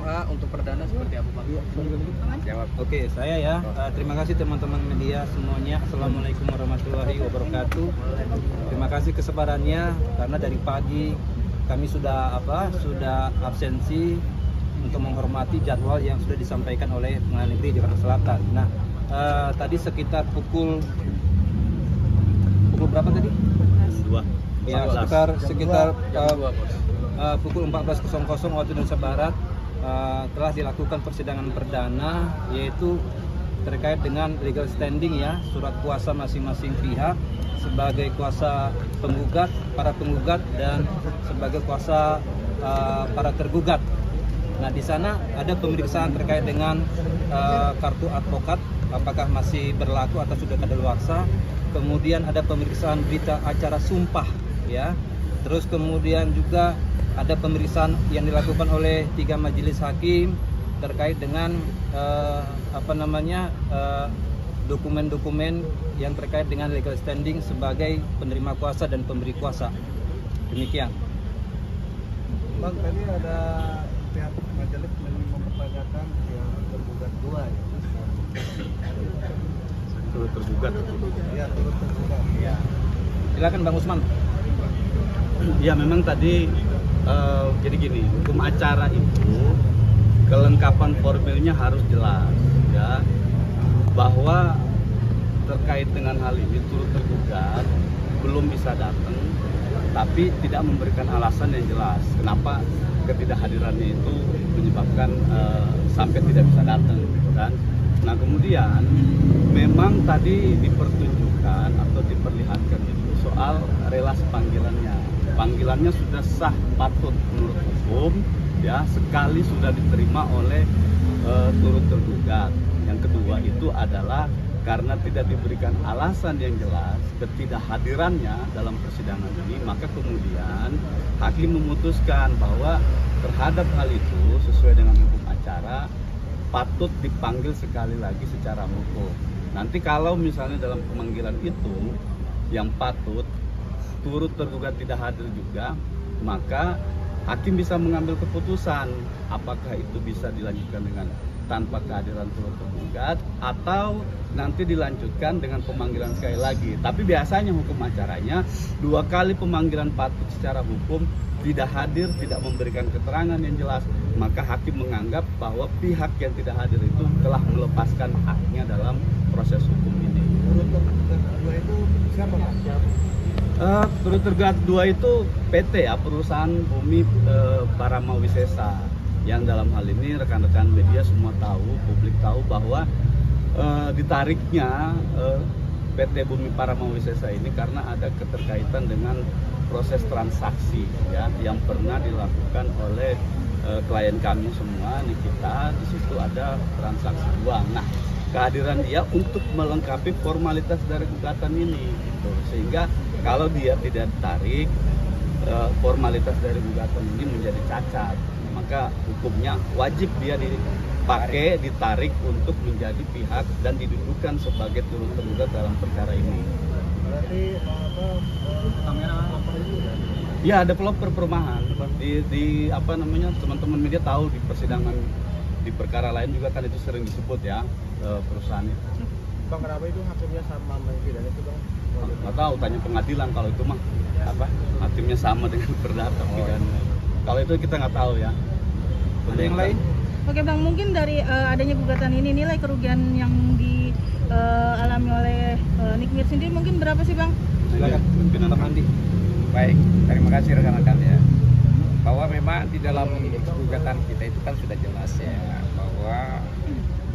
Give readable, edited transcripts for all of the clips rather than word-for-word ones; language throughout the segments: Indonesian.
SMA untuk perdana seperti apa Pak? Jawab. Oke, saya ya. Terima kasih teman-teman media semuanya. Assalamualaikum warahmatullahi wabarakatuh. Terima kasih kesabarannya karena dari pagi kami sudah absensi untuk menghormati jadwal yang sudah disampaikan oleh Pengadilan Negeri Jakarta Selatan. Nah, tadi sekitar pukul berapa tadi? 2. Ya, sekitar pukul 14.00 waktu Indonesia Barat telah dilakukan persidangan perdana, yaitu terkait dengan legal standing ya, surat kuasa masing-masing pihak sebagai kuasa penggugat, para penggugat, dan sebagai kuasa para tergugat. Nah, di sana ada pemeriksaan terkait dengan kartu advokat, apakah masih berlaku atau sudah kadaluarsa. Kemudian ada pemeriksaan berita acara sumpah ya. Terus kemudian juga ada pemeriksaan yang dilakukan oleh 3 majelis hakim terkait dengan dokumen-dokumen yang terkait dengan legal standing sebagai penerima kuasa dan pemberi kuasa. Demikian. Bang, tadi ada pihak majelis mempertanyakan yang tergugat 2 ya. Turut tergugat. Ya, turut tergugat. Ya. Silakan Bang Usman. Ya, memang tadi jadi gini, hukum acara itu kelengkapan formilnya harus jelas ya, bahwa terkait dengan hal ini turut tergugat belum bisa datang, tapi tidak memberikan alasan yang jelas kenapa ketidakhadirannya itu menyebabkan sampai tidak bisa datang gitu kan. Nah, kemudian memang tadi dipertunjukkan atau diperlihatkan itu soal relasi panggilannya sudah sah, patut menurut hukum ya, sekali sudah diterima oleh turut tergugat. Yang kedua itu adalah karena tidak diberikan alasan yang jelas ketidakhadirannya dalam persidangan ini, maka kemudian hakim memutuskan bahwa terhadap hal itu sesuai dengan hukum acara patut dipanggil sekali lagi secara hukum. Nanti kalau misalnya dalam pemanggilan itu yang patut turut tergugat tidak hadir juga, maka hakim bisa mengambil keputusan apakah itu bisa dilanjutkan dengan tanpa kehadiran turut tergugat atau nanti dilanjutkan dengan pemanggilan sekali lagi. Tapi biasanya hukum acaranya 2 kali pemanggilan patut secara hukum tidak hadir, tidak memberikan keterangan yang jelas, maka hakim menganggap bahwa pihak yang tidak hadir itu telah melepaskan haknya dalam proses hukum ini. Turut tergugat 2 itu siapa Mas? Turut tergugat 2 itu PT ya, perusahaan Bumi Parama Wisesa, yang dalam hal ini rekan-rekan media semua tahu, publik tahu bahwa ditariknya PT Bumi Parama Wisesa ini karena ada keterkaitan dengan proses transaksi ya yang pernah dilakukan oleh klien kami semua, Nikita. Di situ ada transaksi uang. Nah, kehadiran dia untuk melengkapi formalitas dari gugatan ini gitu. Sehingga kalau dia tidak ditarik, formalitas dari gugatan ini menjadi cacat, maka hukumnya wajib dia dipakai, ditarik untuk menjadi pihak dan didudukan sebagai turut tergugat dalam perkara ini. Berarti kamera itu Ya, developer perumahan di apa namanya, teman-teman media tahu di persidangan di perkara lain juga kan itu sering disebut ya perusahaan itu. Bang, kenapa itu hakimnya sama pidana itu Bang? Nggak tahu, tanya pengadilan kalau itu mah apa hakimnya sama dengan perdata pidana. Kalau itu kita nggak tahu ya. Ada yang lain? Oke Bang, mungkin dari adanya gugatan ini nilai kerugian yang dialami oleh Nikmir sendiri mungkin berapa sih Bang? Silakan pimpinan Bang Andi. Baik, terima kasih rekan-rekan ya. Bahwa memang di dalam gugatan kita itu kan sudah jelas ya, bahwa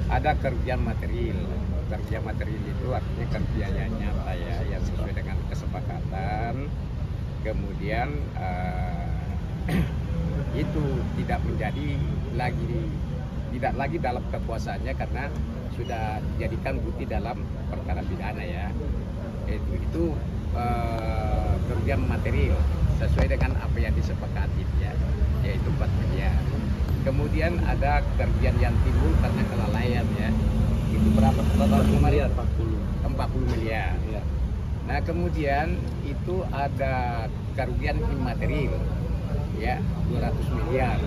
ada kerugian material. Kerugian material itu artinya kerugian yang nyata ya, yang sesuai dengan kesepakatan. Kemudian itu tidak menjadi tidak lagi dalam kekuasaannya karena sudah dijadikan bukti dalam perkara pidana ya. Itu kerugian material sesuai dengan apa yang disepakati ya, yaitu 4 miliar. Kemudian ada kerugian yang timbul karena kelalaian ya, itu berapa? 40 miliar. 40 miliar. Ya. Nah kemudian itu ada kerugian imaterial ya 200 miliar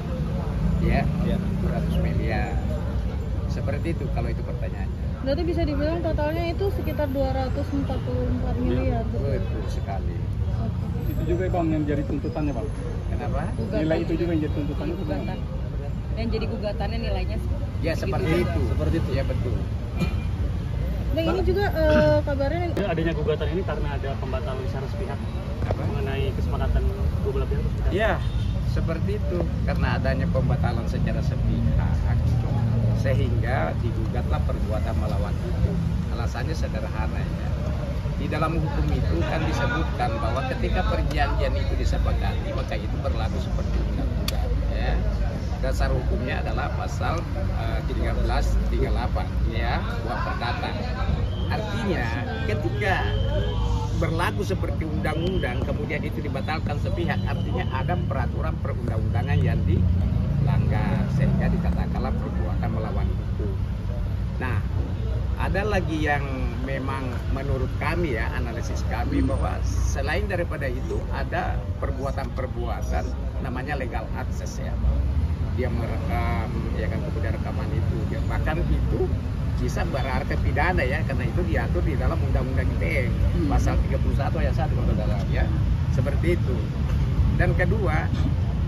ya, 200 miliar seperti itu kalau itu pertanyaannya. Berarti bisa dibilang totalnya itu sekitar 244 miliar. Betul sekali. Itu juga Bang yang jadi tuntutannya Bang. Kenapa? Nilai itu juga yang jadi tuntutannya itu Bang. Dan jadi gugatannya nilainya Ya seperti itu. Ya betul. Bang, ini juga kabarnya Adanya gugatan ini karena ada pembatalan secara sepihak Apa? mengenai kesepakatan dua belah pihak. Ya, seperti itu karena adanya pembatalan secara sepihak sehingga digugatlah perbuatan melawan hukum. Alasannya sederhana ya. Di dalam hukum itu kan disebutkan bahwa ketika perjanjian itu disepakati maka itu berlaku seperti undang-undang ya. Dasar hukumnya adalah pasal 1338 ya, Kuhap Perdata. Artinya ketika berlaku seperti undang-undang kemudian itu dibatalkan sepihak, artinya ada peraturan perundang-undangan yang dilanggar sehingga dikatakanlah perbuatan melawan hukum. Nah, ada lagi yang memang menurut kami ya, analisis kami bahwa selain daripada itu ada perbuatan-perbuatan namanya legal access ya. Dia merekam ya kan, kemudian rekaman itu ya, bahkan itu bisa berarti pidana ya, karena itu diatur di dalam Undang-Undang ITE pasal 31 ayat 1 saudara ya, seperti itu. Dan kedua,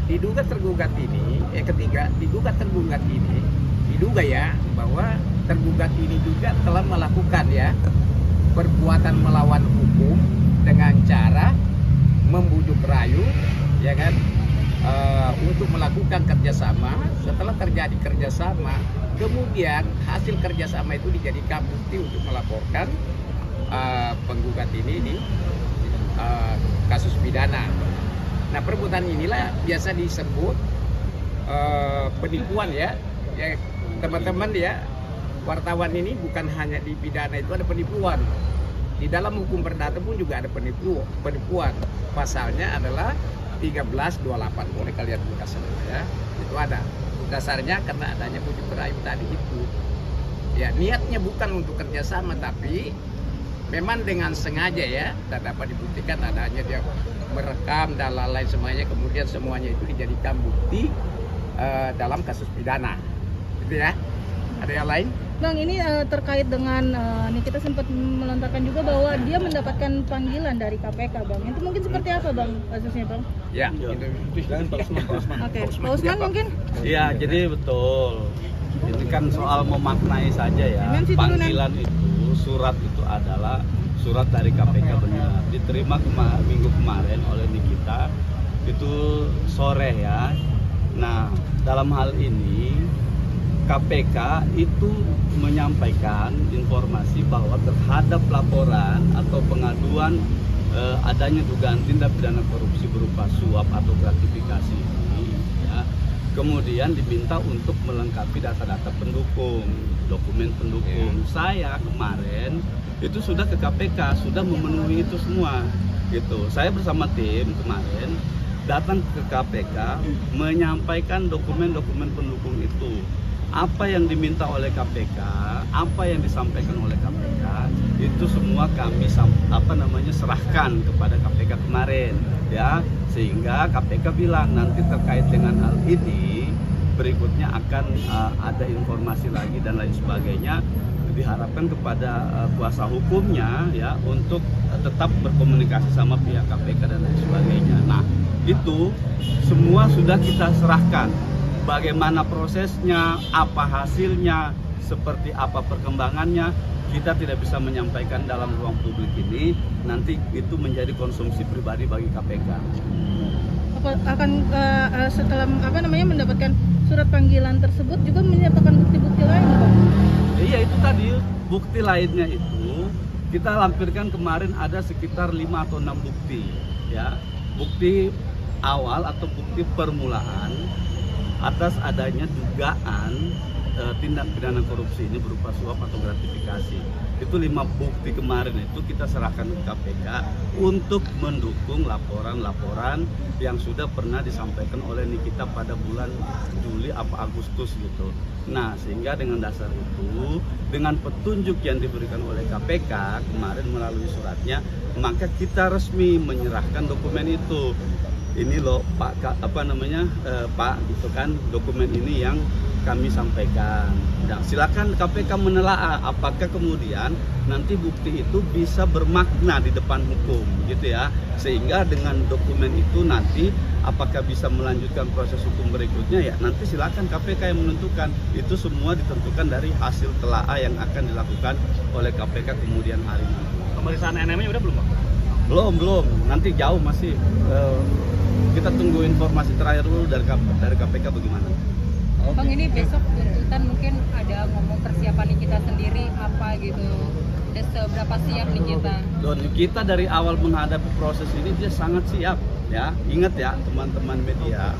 diduga tergugat ini ketiga, diduga tergugat ini diduga ya bahwa tergugat ini juga telah melakukan ya perbuatan melawan hukum dengan cara membujuk rayu ya kan, untuk melakukan kerjasama. Setelah terjadi kerjasama, kemudian hasil kerjasama itu dijadikan bukti untuk melaporkan penggugat ini di kasus pidana. Nah, perbuatan inilah biasa disebut penipuan ya. Ya teman-teman ya, wartawan ini bukan hanya di pidana itu ada penipuan. Di dalam hukum perdata pun juga ada penipuan. Pasalnya adalah 1328, boleh kalian buka semua ya. Itu ada. Dasarnya karena adanya bujuk rayu tadi itu. Ya, niatnya bukan untuk kerjasama tapi memang dengan sengaja ya, dan dapat dibuktikan adanya dia merekam dan lain-lain semuanya, kemudian semuanya itu dijadikan bukti dalam kasus pidana. Gitu ya. Ada yang lain? Bang, ini terkait dengan nih kita sempat melontarkan juga bahwa dia mendapatkan panggilan dari KPK, Bang. Itu mungkin seperti apa, Bang, kasusnya, Bang? Ya, Oke, Pak Usman mungkin? Iya, jadi betul. Ini kan soal memaknai saja ya. Panggilan itu, surat itu adalah surat dari KPK benar. Diterima minggu kemarin oleh Nikita, itu sore ya. Nah, dalam hal ini KPK itu menyampaikan informasi bahwa terhadap laporan atau pengaduan adanya dugaan tindak pidana korupsi berupa suap atau gratifikasi ini, ya, kemudian diminta untuk melengkapi data-data pendukung, dokumen pendukung. Saya kemarin itu sudah ke KPK, sudah memenuhi itu semua, gitu. Saya bersama tim kemarin datang ke KPK menyampaikan dokumen-dokumen pendukung itu. Apa yang diminta oleh KPK, apa yang disampaikan oleh KPK, itu semua kami serahkan kepada KPK kemarin, ya, sehingga KPK bilang nanti terkait dengan hal ini berikutnya akan ada informasi lagi dan lain sebagainya. Diharapkan kepada kuasa hukumnya ya untuk tetap berkomunikasi sama pihak KPK dan lain sebagainya. Nah, itu semua sudah kita serahkan. Bagaimana prosesnya, apa hasilnya, seperti apa perkembangannya, kita tidak bisa menyampaikan dalam ruang publik ini. Nanti itu menjadi konsumsi pribadi bagi KPK. Akan setelah mendapatkan surat panggilan tersebut juga menyatakan bukti-bukti lain, Bang? Iya, itu tadi bukti lainnya itu kita lampirkan kemarin ada sekitar 5 atau 6 bukti, ya, bukti awal atau bukti permulaan atas adanya dugaan tindak pidana korupsi ini berupa suap atau gratifikasi. Itu 5 bukti kemarin itu kita serahkan ke KPK untuk mendukung laporan-laporan yang sudah pernah disampaikan oleh Nikita pada bulan Juli apa Agustus gitu. Nah, sehingga dengan dasar itu, dengan petunjuk yang diberikan oleh KPK kemarin melalui suratnya, maka kita resmi menyerahkan dokumen itu. ini loh Pak Pak gitu kan, dokumen ini yang kami sampaikan. Nah, silakan KPK menelaah apakah kemudian nanti bukti itu bisa bermakna di depan hukum gitu ya, sehingga dengan dokumen itu nanti apakah bisa melanjutkan proses hukum berikutnya, ya nanti silakan KPK yang menentukan. Itu semua ditentukan dari hasil telaah yang akan dilakukan oleh KPK kemudian hari ini. Pemeriksaan NM-nya udah belum, Bang? Belum, nanti jauh masih. Kita tunggu informasi terakhir dulu dari KPK bagaimana. Bang, ini besok tuntutan mungkin ada ngomong persiapan kita sendiri apa gitu. Udah seberapa siap nih kita? Kita dari awal menghadapi proses ini dia sangat siap ya. Ingat ya teman-teman media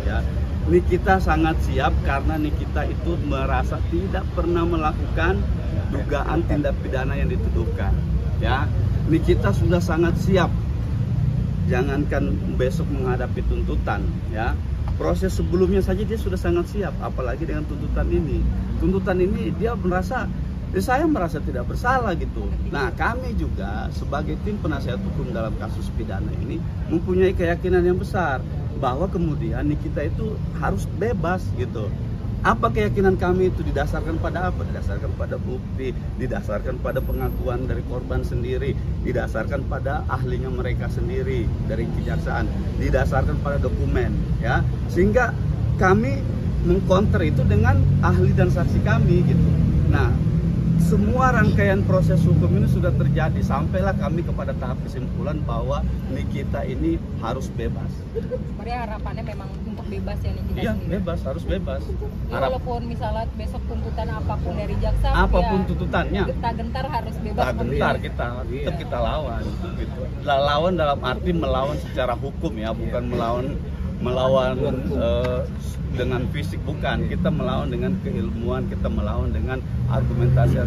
ya. Nikita sangat siap karena Nikita itu merasa tidak pernah melakukan dugaan tindak pidana yang dituduhkan ya. Nikita sudah sangat siap. Jangankan besok menghadapi tuntutan ya. Proses sebelumnya saja dia sudah sangat siap, apalagi dengan tuntutan ini. Tuntutan ini dia merasa, saya merasa tidak bersalah gitu. Nah, kami juga sebagai tim penasihat hukum dalam kasus pidana ini mempunyai keyakinan yang besar bahwa kemudian Nikita itu harus bebas gitu. Apa keyakinan kami itu didasarkan pada apa? Didasarkan pada bukti, didasarkan pada pengakuan dari korban sendiri, didasarkan pada ahlinya mereka sendiri dari kejaksaan, didasarkan pada dokumen ya. Sehingga kami mengcounter itu dengan ahli dan saksi kami gitu. Nah, semua rangkaian proses hukum ini sudah terjadi, sampailah kami kepada tahap kesimpulan bahwa Nikita ini harus bebas. Sebenarnya harapannya memang untuk bebas ya Nikita Iya, sendiri. bebas, harus bebas. Ya, walaupun misalnya besok tuntutan apapun dari jaksa, Apapun ya, tuntutannya, gentar harus bebas. tak gentar tetap kita lawan gitu. Lawan dalam arti melawan secara hukum ya, bukan melawan dengan fisik, bukan. Kita melawan dengan keilmuan, kita melawan dengan argumentasi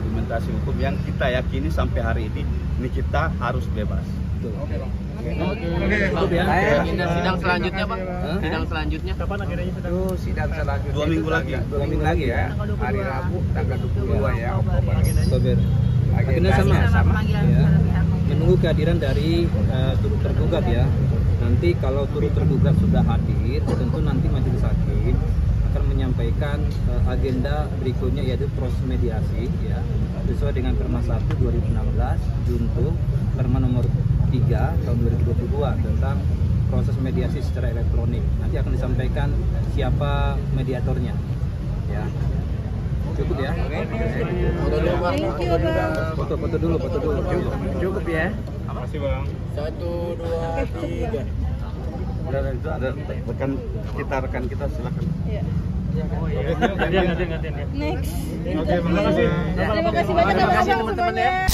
hukum yang kita yakini sampai hari ini Nikita harus bebas. Sidang selanjutnya, Bang. Sidang selanjutnya Kapan akhirnya sidang? Itu sidang selanjutnya 2 minggu lagi. 2 minggu lagi ya. Hari Rabu tanggal 22 ya Oktober. Akhirnya sama ya. Menunggu kehadiran dari turut tergugat ya. Nanti kalau turut tergugat sudah hadir, tentu nanti majelis hakim akan menyampaikan agenda berikutnya, yaitu proses mediasi ya, sesuai dengan Perma 1 2016 junto Perma nomor 3 tahun 2022 tentang proses mediasi secara elektronik. Nanti akan disampaikan siapa mediatornya ya. Cukup ya. Foto dulu. Cukup ya. Makasih, Bang. 1, 2, 3. Itu ada rekan kita silakan. Iya. Oh iya. Gantian. Next. Oke, terima kasih. Terima kasih banyak teman-teman semuanya.